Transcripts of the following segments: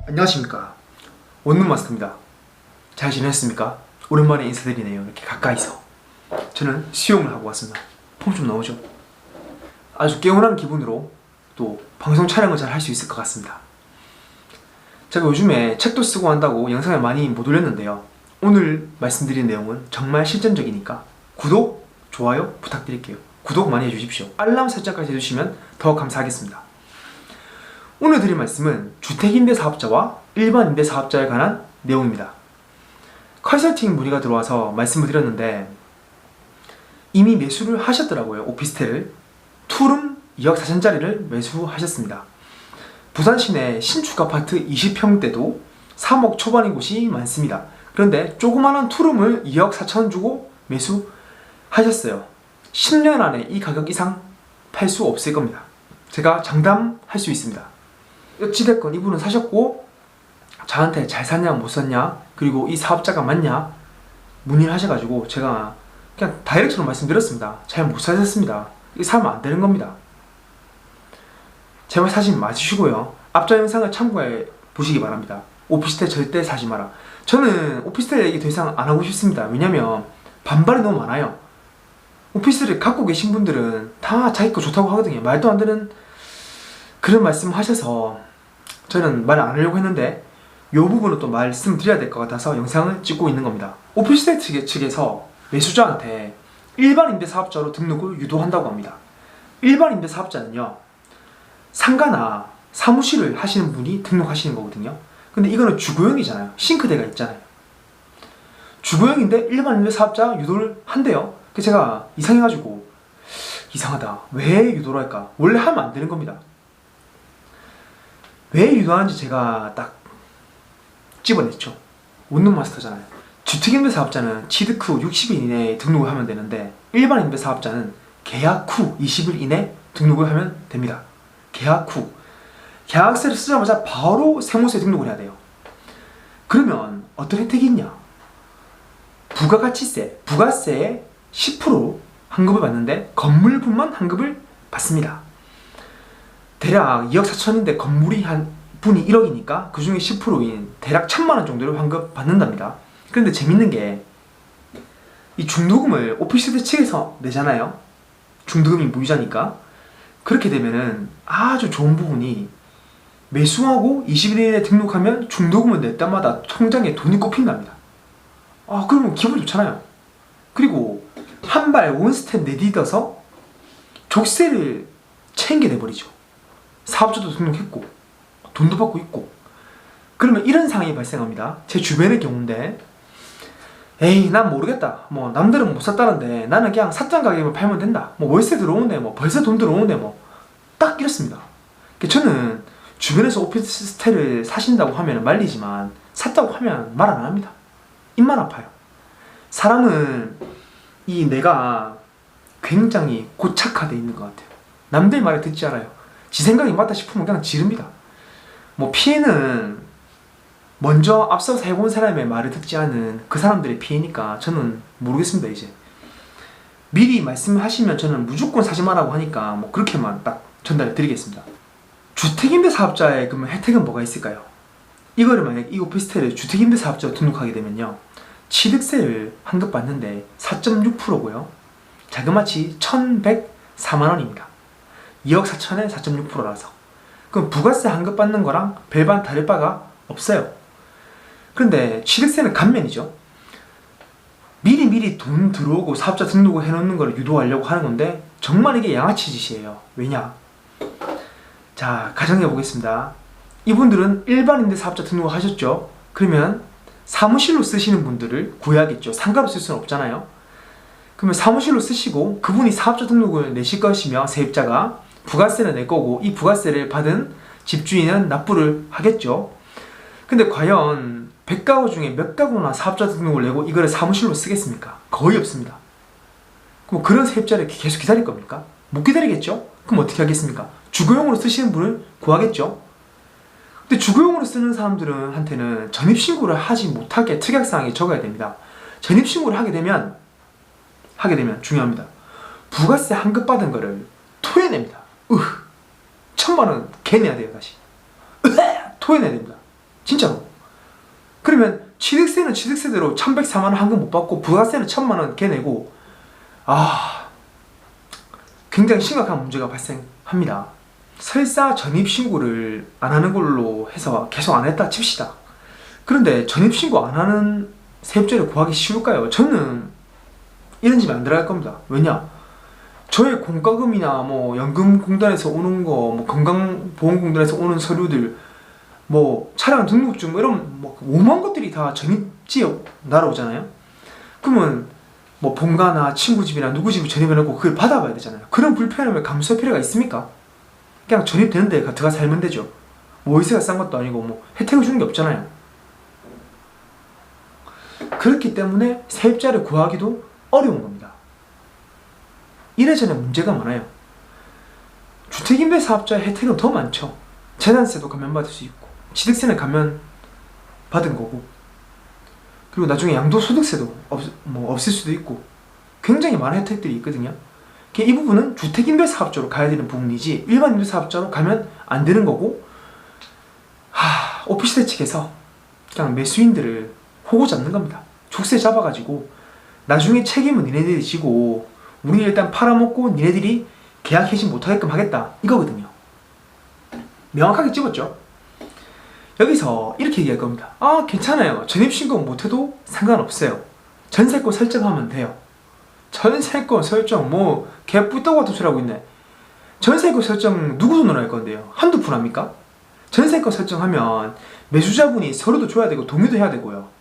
안녕하십니까, 원룸마스터입니다. 잘 지냈습니까? 오랜만에 인사드리네요. 이렇게 가까이서. 저는 수영을 하고 왔습니다. 폼 좀 나오죠? 아주 개운한 기분으로 또 방송 촬영을 잘 할 수 있을 것 같습니다. 제가 요즘에 책도 쓰고 한다고 영상을 많이 못 올렸는데요, 오늘 말씀드린 내용은 정말 실전적이니까 구독, 좋아요 부탁드릴게요. 구독 많이 해주십시오. 알람 설정까지 해주시면 더 감사하겠습니다. 오늘 드릴 말씀은 주택임대사업자와 일반 임대사업자에 관한 내용입니다. 컨설팅 문의가 들어와서 말씀을 드렸는데 이미 매수를 하셨더라고요. 오피스텔을 투룸 2억 4천짜리를 매수하셨습니다. 부산 시내 신축 아파트 20평대도 3억 초반인 곳이 많습니다. 그런데 조그마한 투룸을 2억 4천 주고 매수하셨어요. 10년 안에 이 가격 이상 팔 수 없을 겁니다. 제가 장담할 수 있습니다. 어찌됐건 이분은 사셨고 저한테 잘 샀냐 못 샀냐 그리고 이 사업자가 맞냐 문의를 하셔가지고 제가 그냥 다이렉트로 말씀드렸습니다. 잘 못 사셨습니다. 이거 사면 안 되는 겁니다. 제발 사지 마시고요. 앞전 영상을 참고해 보시기 바랍니다. 오피스텔 절대 사지 마라. 저는 오피스텔 얘기 더 이상 안 하고 싶습니다. 왜냐면 반발이 너무 많아요. 오피스텔을 갖고 계신 분들은 다 자기 거 좋다고 하거든요. 말도 안 되는 그런 말씀 하셔서 저는 말 안 하려고 했는데 이 부분은 또 말씀드려야 될 것 같아서 영상을 찍고 있는 겁니다. 오피스텔 측에서 매수자한테 일반 임대사업자로 등록을 유도한다고 합니다. 일반 임대사업자는요, 상가나 사무실을 하시는 분이 등록하시는 거거든요. 근데 이거는 주거용이잖아요. 싱크대가 있잖아요. 주거용인데 일반 임대사업자 유도를 한대요. 그래서 제가 이상해가지고 이상하다, 왜 유도를 할까? 원래 하면 안 되는 겁니다. 왜 유도하는지 제가 딱 집어냈죠. 원룸마스터잖아요. 주택임대사업자는 취득 후 60일 이내에 등록을 하면 되는데 일반 임대사업자는 계약 후 20일 이내 등록을 하면 됩니다. 계약 후 계약서를 쓰자마자 바로 세무서에 등록을 해야 돼요. 그러면 어떤 혜택이 있냐? 부가가치세, 부가세의 10% 환급을 받는데 건물분만 환급을 받습니다. 대략 2억 4천인데 건물이 한 분이 1억이니까 그 중에 10%인 대략 1,000만 원 정도를 환급 받는답니다. 그런데 재밌는 게 이 중도금을 오피스텔 측에서 내잖아요. 중도금이 무이자니까. 그렇게 되면은 아주 좋은 부분이 매수하고 20일 이내에 등록하면 중도금을 낼 때마다 통장에 돈이 꼽힌답니다. 그러면 기분이 좋잖아요. 그리고 한 발 원스텝 내딛어서 족쇄를 챙겨내버리죠. 사업자도 등록했고 돈도 받고 있고. 그러면 이런 상황이 발생합니다. 제 주변의 경우인데, 에이 난 모르겠다, 뭐 남들은 못 샀다는데 나는 그냥 삿장 가격을 팔면 된다, 뭐 월세 들어오는데 뭐 벌써 돈 들어오는데 뭐 딱 이렇습니다. 저는 주변에서 오피스텔을 사신다고 하면 말리지만 샀다고 하면 말 안 합니다. 입만 아파요. 사람은 이 내가 굉장히 고착화되어 있는 것 같아요. 남들 말을 듣지 않아요. 지 생각이 맞다 싶으면 그냥 지릅니다. 뭐 피해는 먼저 앞서서 해본 사람의 말을 듣지 않은 그 사람들의 피해니까 저는 모르겠습니다. 이제 미리 말씀하시면 저는 무조건 사지 마라고 하니까 뭐 그렇게만 딱 전달해 드리겠습니다. 주택임대사업자의 그러면 혜택은 뭐가 있을까요? 이거를 만약 이 오피스텔을 주택임대사업자로 등록하게 되면요, 취득세를 환급받는데 4.6%고요 자그마치 1,104만 원입니다. 2억 4천에 4.6%라서 그럼 부가세 환급받는 거랑 별반 다를 바가 없어요. 그런데 취득세는 감면이죠. 미리 돈 들어오고 사업자 등록을 해놓는 걸 유도하려고 하는 건데 정말 이게 양아치 짓이에요. 왜냐? 자, 가정해 보겠습니다. 이분들은 일반 임대사업자 등록을 하셨죠. 그러면 사무실로 쓰시는 분들을 구해야겠죠. 상가로 쓸 수는 없잖아요. 그러면 사무실로 쓰시고 그분이 사업자 등록을 내실 것이며 세입자가 부가세를 낼 거고 이 부가세를 받은 집주인은 납부를 하겠죠. 근데 과연 100가구 중에 몇 가구나 사업자 등록을 내고 이거를 사무실로 쓰겠습니까? 거의 없습니다. 그럼 그런 세입자를 계속 기다릴 겁니까? 못 기다리겠죠? 그럼 어떻게 하겠습니까? 주거용으로 쓰시는 분을 구하겠죠? 근데 주거용으로 쓰는 사람들한테는 전입신고를 하지 못하게 특약사항이 적어야 됩니다. 전입신고를 하게 되면 중요합니다. 부가세 환급받은 거를 토해냅니다. 1,000만 원 개내야 돼요. 다시 토해내야 됩니다. 진짜로. 그러면 취득세는 취득세대로 1104만원 환급 못 받고 부가세는 1000만원 걔 내고, 굉장히 심각한 문제가 발생합니다. 설사 전입신고를 안 하는 걸로 해서 계속 안 했다 칩시다. 그런데 전입신고 안 하는 세입자를 구하기 쉬울까요? 저는 이런 집에 안 들어갈 겁니다. 왜냐? 저의 공과금이나 뭐 연금공단에서 오는 거, 뭐 건강보험공단에서 오는 서류들, 뭐 차량 등록증 이런 뭐 오만 것들이 다 전입지에 날아오잖아요. 그러면 뭐 본가나 친구 집이나 누구 집을 전입해놓고 그걸 받아봐야 되잖아요. 그런 불편함을 감수할 필요가 있습니까? 그냥 전입되는 데 들어가 살면 되죠. 월세가 싼 것도 아니고 뭐 혜택을 주는 게 없잖아요. 그렇기 때문에 세입자를 구하기도 어려운 겁니다. 이래저래 문제가 많아요. 주택임대사업자의 혜택은 더 많죠. 재산세도 감면받을 수 있고, 취득세는 감면받은 거고, 그리고 나중에 양도소득세도 없을 수도 있고, 굉장히 많은 혜택들이 있거든요. 이 부분은 주택임대사업자로 가야 되는 부분이지 일반 임대사업자로 가면 안 되는 거고, 오피스텔 측에서 그냥 매수인들을 호구 잡는 겁니다. 족쇄 잡아가지고 나중에 책임은 니네들이 지고 우리 일단 팔아먹고 니네들이 계약 해지 못하게끔 하겠다 이거거든요. 명확하게 찍었죠. 여기서 이렇게 얘기할 겁니다. 괜찮아요. 전입신고 못해도 상관없어요. 전세권 설정하면 돼요. 전세권 설정 뭐 개뿔떡 같은 소리 하고 있네. 전세권 설정 누구 돈으로 할 건데요? 한두 푼 합니까? 전세권 설정하면 매수자분이 서류도 줘야 되고 동의도 해야 되고요.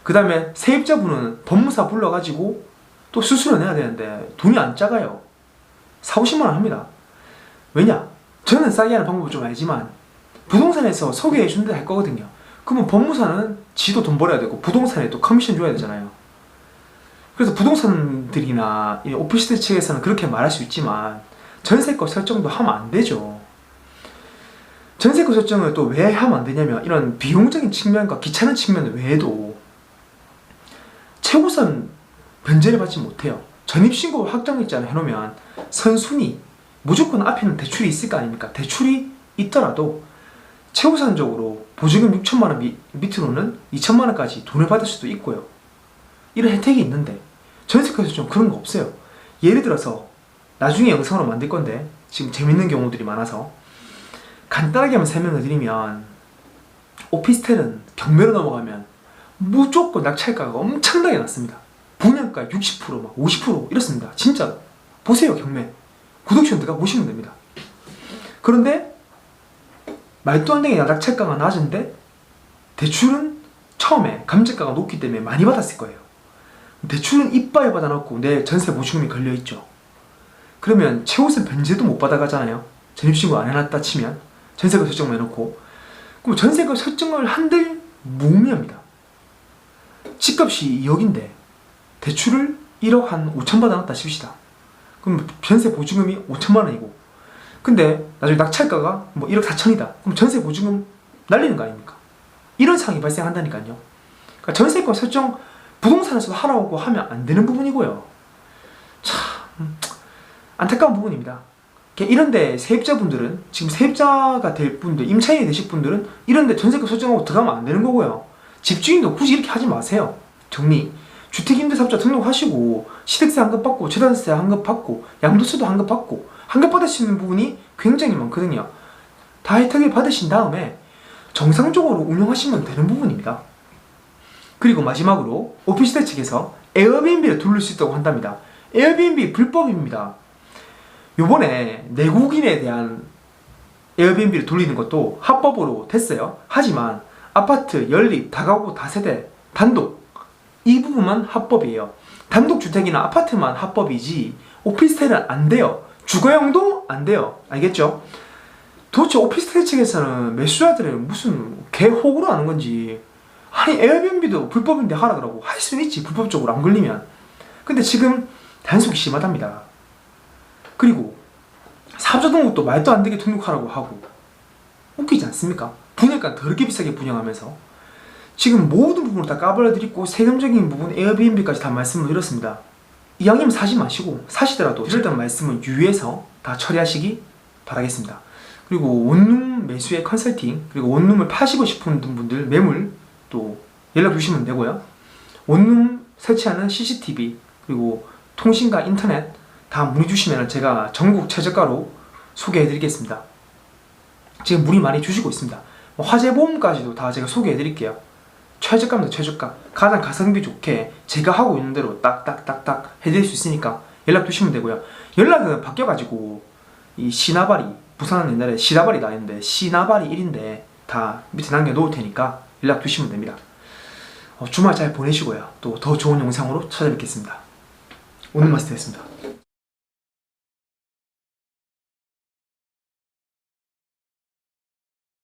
그 다음에 세입자분은 법무사 불러가지고 또 수수료 내야 되는데 돈이 안 작아요. 40~50만 원 합니다. 왜냐? 저는 싸게 하는 방법을 좀 알지만 부동산에서 소개해 준다 할 거거든요. 그러면 법무사는 지도 돈 벌어야 되고 부동산에 또 커미션 줘야 되잖아요. 그래서 부동산들이나 오피스텔 측에서는 그렇게 말할 수 있지만 전세권 설정도 하면 안 되죠. 전세권 설정을 또 왜 하면 안 되냐면 이런 비용적인 측면과 귀찮은 측면 외에도 최우선 변제를 받지 못해요. 전입신고 확정일자를 해놓으면 선순위 무조건 앞에는 대출이 있을 거 아닙니까? 대출이 있더라도 최우선적으로 보증금 6천만원 밑으로는 2천만원까지 돈을 받을 수도 있고요. 이런 혜택이 있는데 전세권 설정 그런 거 없어요. 예를 들어서 나중에 영상으로 만들 건데 지금 재밌는 경우들이 많아서 간단하게 한번 설명을 드리면, 오피스텔은 경매로 넘어가면 무조건 낙찰가가 엄청나게 낮습니다. 분양가 60%, 막 50% 이렇습니다. 진짜 보세요. 경매 구독션 들어가 보시면 됩니다. 그런데 말도 안 되게 낙찰가가 낮은데 대출은 처음에 감정가가 높기 때문에 많이 받았을 거예요. 대출은 이빠이 받아놓고 내 전세 보증금이 걸려있죠. 그러면 최우선 변제도 못 받아가잖아요. 전입신고 안 해놨다 치면 전세금 설정만 해놓고, 그럼 전세금 설정을 한들 무의미합니다. 집값이 2억인데 대출을 1억 한 5천 받아놨다 칩시다. 그럼 전세 보증금이 5천만 원이고, 근데 나중에 낙찰가가 뭐 1억 4천이다. 그럼 전세 보증금 날리는 거 아닙니까? 이런 상황이 발생한다니까요. 그러니까 전세권 설정 부동산에서도 하라고 하면 안 되는 부분이고요. 참 안타까운 부분입니다. 이런데 세입자분들은, 지금 세입자가 될 분들, 임차인이 되실 분들은 이런데 전세권 설정하고 들어가면 안 되는 거고요. 집주인도 굳이 이렇게 하지 마세요. 정리. 주택임대사업자 등록하시고 취득세 환급 받고 재산세 환급 받고 양도세도 환급 받고 환급 받을 수 있는 부분이 굉장히 많거든요. 다 혜택을 받으신 다음에 정상적으로 운영하시면 되는 부분입니다. 그리고 마지막으로 오피스텔 측에서 에어비앤비를 돌릴 수 있다고 한답니다. 에어비앤비 불법입니다. 요번에 내국인에 대한 에어비앤비를 돌리는 것도 합법으로 됐어요. 하지만 아파트, 연립, 다가구, 다세대, 단독 이 부분만 합법이에요. 단독주택이나 아파트만 합법이지 오피스텔은 안 돼요. 주거용도 안 돼요. 알겠죠? 도대체 오피스텔 측에서는 매수자들을 무슨 개호구로 하는 건지, 아니 에어비앤비도 불법인데 하라더라고. 할 수는 있지, 불법적으로 안 걸리면. 근데 지금 단속이 심하답니다. 그리고 사업자 등록도 말도 안 되게 등록하라고 하고, 웃기지 않습니까? 분양가 더럽게 비싸게 분양하면서 지금 모든 부분을 다 까발려드리고 세금적인 부분 에어비앤비까지 다 말씀을 드렸습니다. 이왕이면 사지 마시고, 사시더라도 이럴 때 말씀은 유의해서 다 처리하시기 바라겠습니다. 그리고 원룸 매수의 컨설팅, 그리고 원룸을 파시고 싶은 분들 매물 또 연락 주시면 되고요. 원룸 설치하는 CCTV 그리고 통신과 인터넷 다 문의 주시면 제가 전국 최저가로 소개해 드리겠습니다. 지금 문의 많이 주시고 있습니다. 화재보험까지도 다 제가 소개해 드릴게요. 최저가입니다. 최저가. 가장 가성비 좋게 제가 하고 있는 대로 딱딱딱딱 해드릴 수 있으니까 연락 주시면 되고요. 연락은 바뀌어가지고 이 시나바리, 부산은 옛날에 시나바리 나왔는데 시나바리 1인데 다 밑에 남겨놓을 테니까 연락 주시면 됩니다. 주말 잘 보내시고요. 또 더 좋은 영상으로 찾아뵙겠습니다. 오늘 마스터였습니다.